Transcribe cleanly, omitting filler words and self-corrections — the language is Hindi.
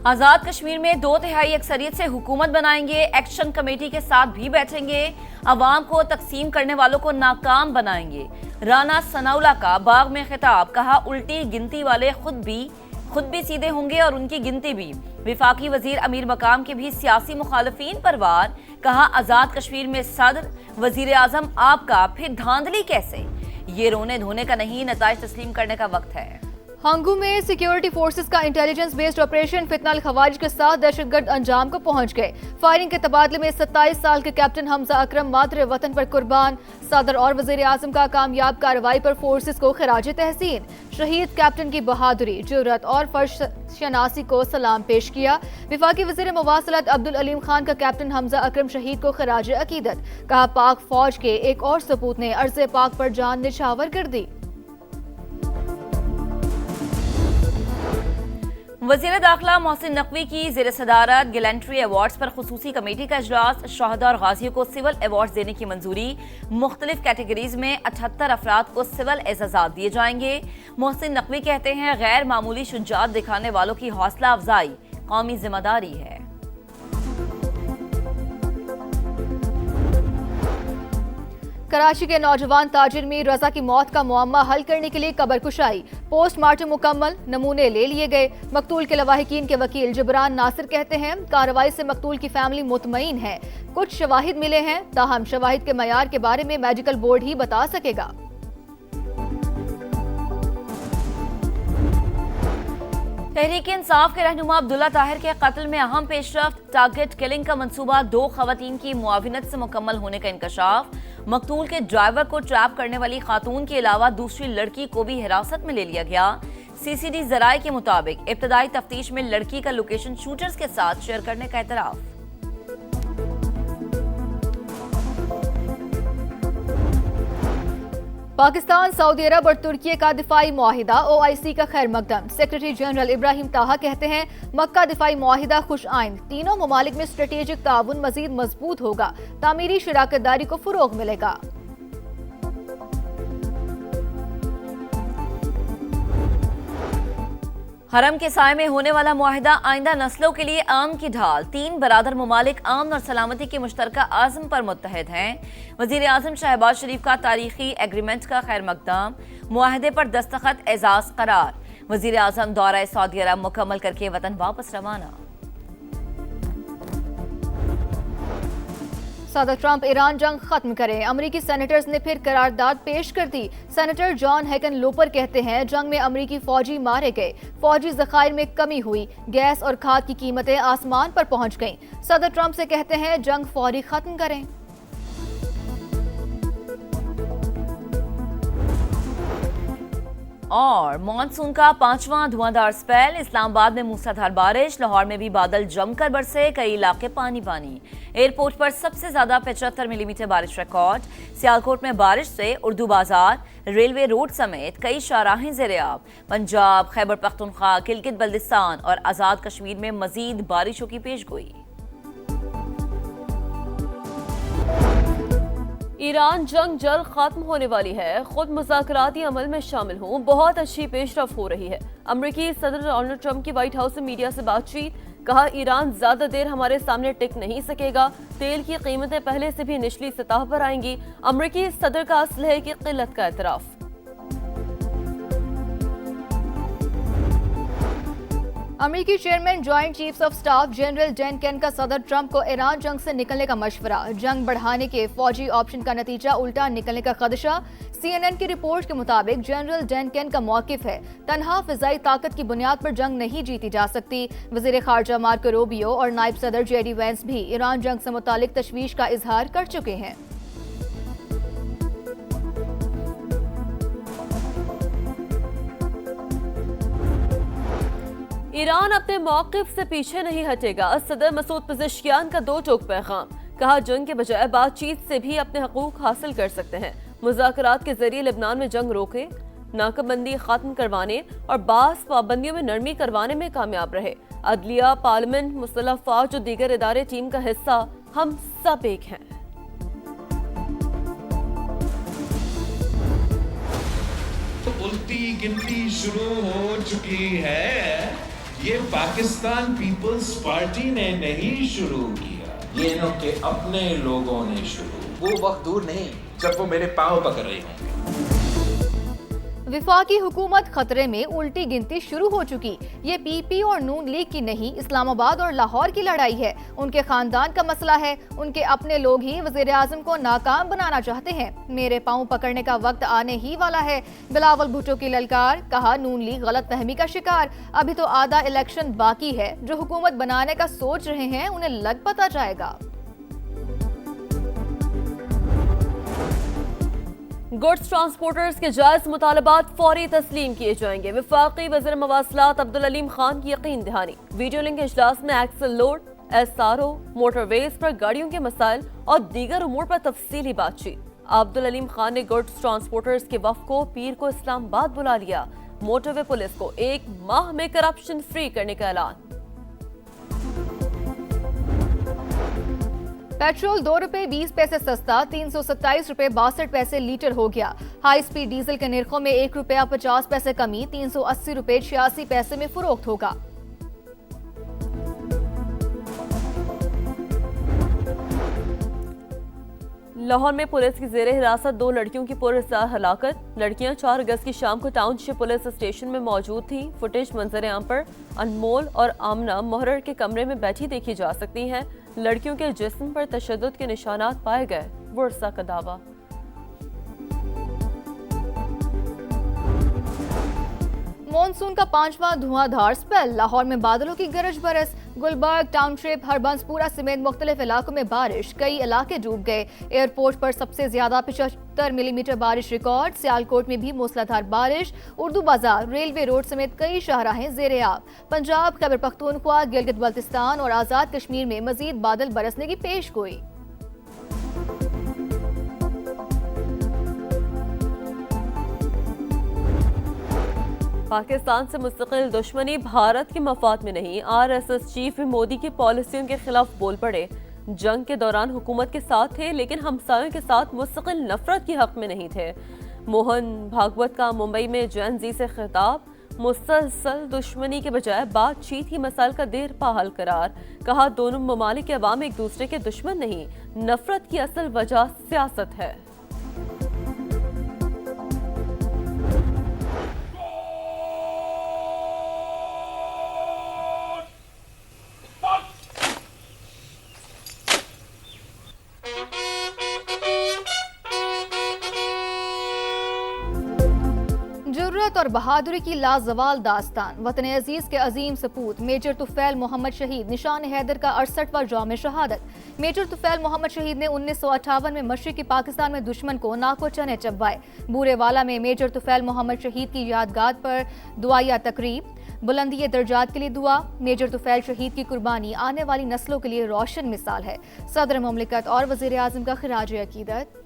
आजाद कश्मीर में 2/3 अक्सरियत से हुकूमत बनाएंगे, एक्शन कमेटी के साथ भी बैठेंगे, अवाम को तकसीम करने वालों को नाकाम बनाएंगे। राना सनाउल्लाह का बाग में खिताब, कहा उल्टी गिनती वाले खुद भी सीधे होंगे और उनकी गिनती भी। विफाकी वजीर अमीर मकाम के भी सियासी मुखालफीन पर वार, कहा आजाद कश्मीर में सदर वजीर आजम आपका, फिर धांधली कैसे? ये रोने धोने का नहीं, नताइज तस्लीम करने का वक्त है। हंगू में सिक्योरिटी फोर्सेस का इंटेलिजेंस बेस्ड ऑपरेशन फितनाल खवारिज के साथ दहशतगर्द अंजाम को पहुंच गए। फायरिंग के तबादले में 27 साल के कैप्टन हमजा अकरम मातरे वतन पर कुर्बान। सदर और वजीर आजम का कामयाब कार्रवाई पर फोर्सेस को खराज तहसीन। शहीद कैप्टन की बहादुरी, जुर्रत और फर्श शनासी को सलाम पेश किया। विफाकी वजीर मवासलत अब्दुल अलीम खान का कैप्टन हमजा अकरम शहीद को खराज अकीदत। कहा पाक फौज के एक और सपूत ने अर्ज़े पाक पर जान निछावर कर दी। वज़ीर दाखिला मोहसिन नकवी की ज़ेर सदारत गैलेंट्री अवार्ड्स पर खुसूसी कमेटी का इजलास। शहदा और गाजियों को सिविल अवार्ड्स देने की मंजूरी। मुख्तलिफ कैटेगरीज में 78 अफराद को सिविल एजाज़ात दिए जाएंगे। मोहसिन नकवी कहते हैं गैर मामूली शुजाअत दिखाने वालों की हौसला अफजाई कौमी जिम्मेदारी है। कराची के नौजवान ताजिर मीर रजा की मौत का मुअम्मा हल करने के लिए कब्र कुशाई। पोस्टमार्टम मुकम्मल, नमूने ले लिए गए। मकतूल के लवाहिकीन के वकील जबरान नासिर कहते हैं कार्रवाई से मकतूल की फैमिली मुतमईन है। कुछ शवाहिद मिले हैं, ताहम शवाहिद के मयार के बारे में मेडिकल बोर्ड ही बता सकेगा। तहरीक इंसाफ के रहनुमा अब्दुल्ला ताहिर के कत्ल में अहम पेशरफ्त। टारगेट किलिंग का मंसूबा 2 खवातीन की मुआविनत से मुकम्मल होने का इंकशाफ। मकतूल के ड्राइवर को ट्रैप करने वाली खातून के अलावा दूसरी लड़की को भी हिरासत में ले लिया गया। सीसीडी जराये के मुताबिक इब्तदाई तफ्तीश में लड़की का लोकेशन शूटर्स के साथ शेयर करने का एतराफ। पाकिस्तान, सऊदी अरब और तुर्की का दिफाई मुआहिदा OIC का खैर मकदम। सेक्रेटरी जनरल इब्राहिम ताहा कहते हैं मक्का दिफाई मुआहिदा खुश आइंद। तीनों ममालिक में स्ट्रेटेजिक ताउन मजीद मजबूत होगा, तामीरी शराकतदारी को फरोग मिलेगा। हरम के साए में होने वाला मुआहिदा आइंदा नस्लों के लिए आम की ढाल। 3 बरादर ममालिक अमन और सलामती के मुश्तरका आज़म पर मुत्तहिद हैं। वज़ीर आज़म शहबाज शरीफ का तारीखी एग्रीमेंट का खैर मकदम। मुआहिदे पर दस्तखत एजाज करार। वज़ीर आज़म दौरा सऊदी अरब मुकम्मल करके वतन वापस रवाना। सदर ट्रंप ईरान जंग खत्म करें, अमरीकी सेनेटर्स ने फिर करारदाद पेश कर दी। सेनेटर जॉन हैकन लोपर कहते हैं जंग में अमरीकी फौजी मारे गए, फौजी जखायर में कमी हुई, गैस और खाद की कीमतें आसमान पर पहुंच गईं। सदर ट्रंप से कहते हैं जंग फौरी खत्म करें। और मानसून का 5वां धुआंधार स्पेल। इस्लामाबाद में मूसलाधार बारिश, लाहौर में भी बादल जमकर बरसे, कई इलाके पानी पानी। एयरपोर्ट पर सबसे ज्यादा 75 मिलीमीटर बारिश रिकॉर्ड। सियालकोट में बारिश से उर्दू बाजार, रेलवे रोड समेत कई शाहराहें ज़ेर-ए-आब। पंजाब, खैबर पख्तूनख्वा, गिलगित बल्तिस्तान और आजाद कश्मीर में मजीद बारिशों की पेशगोई। ईरान जंग जल्द खत्म होने वाली है, खुद मुज़ाकराती अमल में शामिल हूँ, बहुत अच्छी पेशरफ हो रही है। अमरीकी सदर डोनाल्ड ट्रंप की व्हाइट हाउस से मीडिया से बातचीत, कहा ईरान ज्यादा देर हमारे सामने टिक नहीं सकेगा, तेल की कीमतें पहले से भी निचली सतह पर आएंगी। अमरीकी सदर का असलहे की किल्लत का एतराफ। अमेरिकी chairman joint chiefs of staff general Dan Caine का सदर ट्रंप को ईरान जंग से निकलने का मशवरा। जंग बढ़ाने के फौजी ऑप्शन का नतीजा उल्टा निकलने का खदशा। CNN की रिपोर्ट के मुताबिक जनरल डैन केन का मौकिफ है तनहा फिजाई ताकत की बुनियाद पर जंग नहीं जीती जा सकती। वजीर खारजा मार्को रूबियो और नायब सदर JD वैंस भी ईरान जंग से मुतालिक तशवीश का इजहार कर चुके हैं। ईरान अपने मौकिफ से पीछे नहीं हटेगा। सदर मसूद पेज़ेश्कियान का 2 टोक पैगाम, कहा जंग के बजाय बातचीत से भी अपने हकूक हासिल कर सकते हैं। मुज़ाकरात के जरिए लेबनान में जंग रोके, नाकाबंदी खत्म करवाने और बास पाबंदियों में नरमी करवाने में कामयाब रहे। अदलिया, पार्लियामेंट, मुसल्लह फौज और दीगर इदारे टीम का हिस्सा, हम सब एक हैं। उल्टी गिनती शुरू हो चुकी है। ये पाकिस्तान पीपल्स पार्टी ने नहीं शुरू किया, ये इनके अपने लोगों ने शुरू। वो वक्त दूर नहीं जब वो मेरे पाँव पकड़ रहे होंगे। विफाकी हुकूमत खतरे में, उल्टी गिनती शुरू हो चुकी। ये पीपी और नून लीग की नहीं, इस्लामाबाद और लाहौर की लड़ाई है। उनके खानदान का मसला है। उनके अपने लोग ही वजीर आजम को नाकाम बनाना चाहते हैं। मेरे पाँव पकड़ने का वक्त आने ही वाला है। बिलावल भुट्टो की ललकार, कहा नून लीग गलत फहमी का शिकार। अभी तो आधा इलेक्शन बाकी है। जो हुकूमत बनाने का सोच रहे हैं उन्हें लग पता जाएगा। गुड्स ट्रांसपोर्टर्स के जायज मुतालबात फौरी तस्लीम किए जाएंगे। वफाकी वज़ीर मवासलात अब्दुल अलीम खान की यकीन दहानी। वीडियो लिंक इजलास में एक्सल लोड, SRO, मोटरवेज पर गाड़ियों के मसाइल और दीगर उमूर पर तफसीली बातचीत। अब्दुल अलीम खान ने गुड्स ट्रांसपोर्टर्स के वफ़द को पीर को इस्लामाबाद बुला लिया। मोटरवे पुलिस को 1 माह में करप्शन फ्री करने का ऐलान। पेट्रोल 2 रुपए 20 पैसे सस्ता, 327 रुपए 62 पैसे लीटर हो गया। हाई स्पीड डीजल के निर्खों में 1 रुपया 50 पैसे कमी, 380 रुपए 86 पैसे में फरोख्त होगा। लाहौर में पुलिस की जेर हिरासत 2 लड़कियों की पुरअसरार हलाकत। लड़कियां 4 अगस्त की शाम को टाउनशिप पुलिस स्टेशन में मौजूद थीं। फुटेज मंजर आम पर अनमोल और आमना मोहर्रर के कमरे में बैठी देखी जा सकती हैं। लड़कियों के जिस्म पर तशद्दुद के निशानात पाए गए। वर्षा का दावा। मॉनसून का 5वां धुआंधार स्पेल। लाहौर में बादलों की गरज बरस। गुलबर्ग, टाउनशिप, हरबंसपुरा समेत मुख्तलिफ इलाकों में बारिश। कई इलाके डूब गए। एयरपोर्ट पर सबसे ज्यादा 75 मिलीमीटर बारिश रिकॉर्ड। सियालकोट में भी मूसलाधार बारिश। उर्दू बाजार, रेलवे रोड समेत कई शाहराहें जेर आब। पंजाब, खैबर पख्तूनख्वा, गिलगित बल्तिस्तान और आजाद कश्मीर में मजीद बादल बरसने की पेशगोई। पाकिस्तान से मुस्तकिल दुश्मनी भारत के मफाद में नहीं। RSS चीफ भी मोदी की पॉलिसियों के खिलाफ बोल पड़े। जंग के दौरान हुकूमत के साथ थे लेकिन हमसायों के साथ मुस्तकिल नफरत के हक में नहीं थे। मोहन भागवत का मुंबई में जैन जी से खिताब। मुसलसल दुश्मनी के बजाय बातचीत ही मसाइल का देर पा हल करार। कहा दोनों ममालिक के अवाम एक दूसरे के दुश्मन नहीं, नफरत की असल वजह सियासत है। जुर्रत और बहादुरी की लाजवाल दास्तान। वतन अजीज के अजीम सपूत मेजर तुफैल मोहम्मद शहीद निशान हैदर का 68वां जाम शहादत। मेजर तुफैल मोहम्मद शहीद ने 1958 में मशरिकी पाकिस्तान में दुश्मन को नाको चने चबवाए। बूरेवाला में मेजर तुफैल मोहम्मद शहीद की यादगार पर दुआया तकरीब। बुलंदी दर्जात के लिए दुआ। मेजर तुफैल शहीद की कुर्बानी आने वाली नस्लों के लिए रोशन मिसाल है। सदर मुमलिकत और वजीर आजम का खिराज अकीदत।